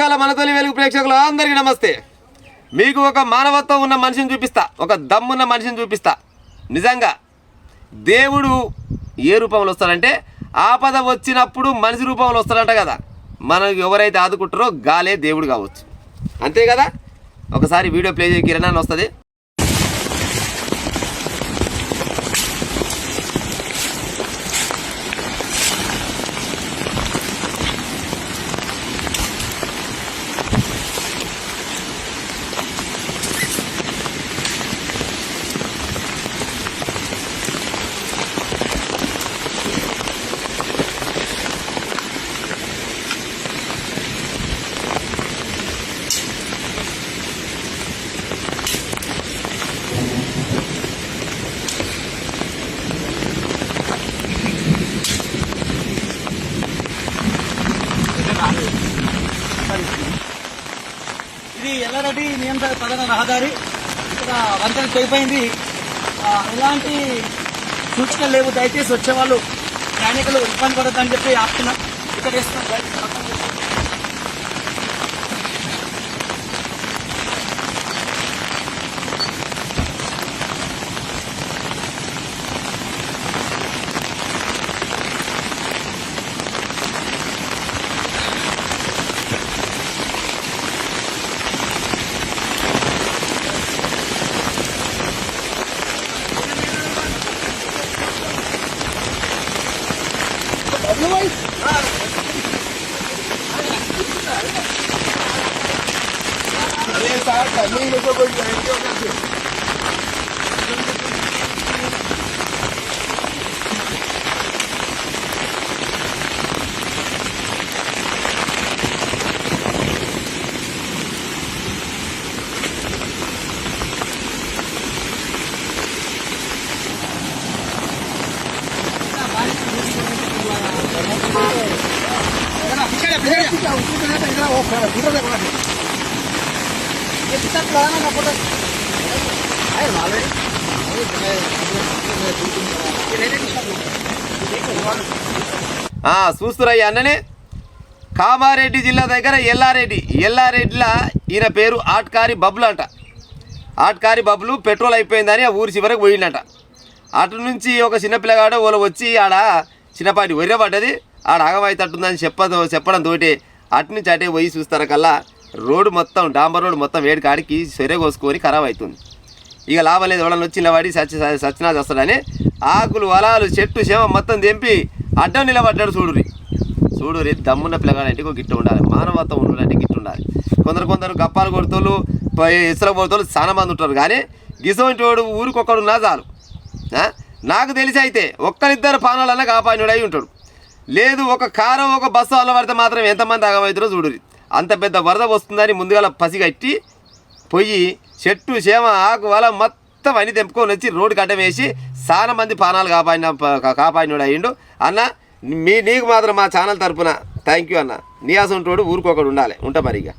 ఇవాళ మనతోని వెలుగు ప్రేక్షకులు అందరికీ నమస్తే. మీకు ఒక మానవత్వం ఉన్న మనిషిని చూపిస్తా, ఒక దమ్మున్న మనిషిని చూపిస్తా. నిజంగా దేవుడు ఏ రూపంలో వస్తాడంటే ఆపద వచ్చినప్పుడు మనిషి రూపంలో వస్తాడంట కదా. మనకు ఎవరైతే ఆదుకుంటారో గాలే దేవుడు కావచ్చు, అంతే కదా. ఒకసారి వీడియో ప్లే చేయ కిరణ్ అని వస్తుంది. ఇది ఎల్లారెడ్డి నియంత్రణ ప్రధాన రహదారి. ఇక్కడ వంతెన తెగిపోయింది. ఎలాంటి సూచనలు లేవు. దయచేసి వచ్చేవాళ్ళు ప్రయాణికులు ఇబ్బంది పడద్దని చెప్పి ఆపుతున్నాం. ఇక్కడ వేస్తున్నాం. చూస్తురయ్య అన్ననే కామారెడ్డి జిల్లా దగ్గర ఎల్లారెడ్డిలా ఈయన పేరు ఆట్కారి బబ్లు అంట. ఆట్కారి బబ్లు పెట్రోల్ అయిపోయిందని ఆ ఊరి చివరకు పోయిండట. అటు నుంచి ఒక చిన్నపిల్లగాడు వాళ్ళు వచ్చి ఆడ చిన్నపాటి వెర్రబడ్డది. ఆడ ఆగమైతట్టుందని చెప్పడంతో అటు నుంచి అటే పోయి చూస్తార కల్లా రోడ్డు మొత్తం డాంబర్ రోడ్డు మొత్తం వేడి కాడికి సొర్రె కోసుకొని ఖరాబ్ అవుతుంది. ఇక లాభం లేదు, ఎవడన్నా వచ్చి నిలబడి సచ్చినా చేస్తాడని ఆకులు వలాలు చెట్టు చేమ మొత్తం తెంపి అడ్డం నిలబడ్డాడు. చూడురి దమ్మున్న పిల్లగాడంటే ఒక గిట్ట ఉండాలి, మానవత్వం ఉండాలంటే గిట్ట ఉండాలి. కొందరు గప్పాలు కొడుతోళ్ళు ఇసుల కొడుతోళ్ళు చాలా మంది ఉంటారు, కానీ గిసోంటి వాడు ఊరికొక్కడున్నా చాలు. నాకు తెలిసి అయితే ఒక్కరిద్దరు పానాలన్నా కాపాడినోడు అయి ఉంటాడు. లేదు ఒక కారం ఒక బస్సు అల్లబడితే మాత్రం ఎంతమంది ఆగమవుతారో చూడురి. అంత పెద్ద వరద వస్తుందని ముందుగా పసిగట్టి పొయ్యి చెట్టు చేమ ఆకు వల మొత్తం అన్ని తెంపుకొని వచ్చి రోడ్డు కట్టం వేసి చాలా మంది పానాలు కాపాడినోడు అయ్యిండు. అన్న నీకు మాత్రం మా ఛానల్ తరపున థ్యాంక్ యూ అన్న. నీ అసంటోడు ఊరికొకడు ఉండాలి. ఉంటా మరి ఇక.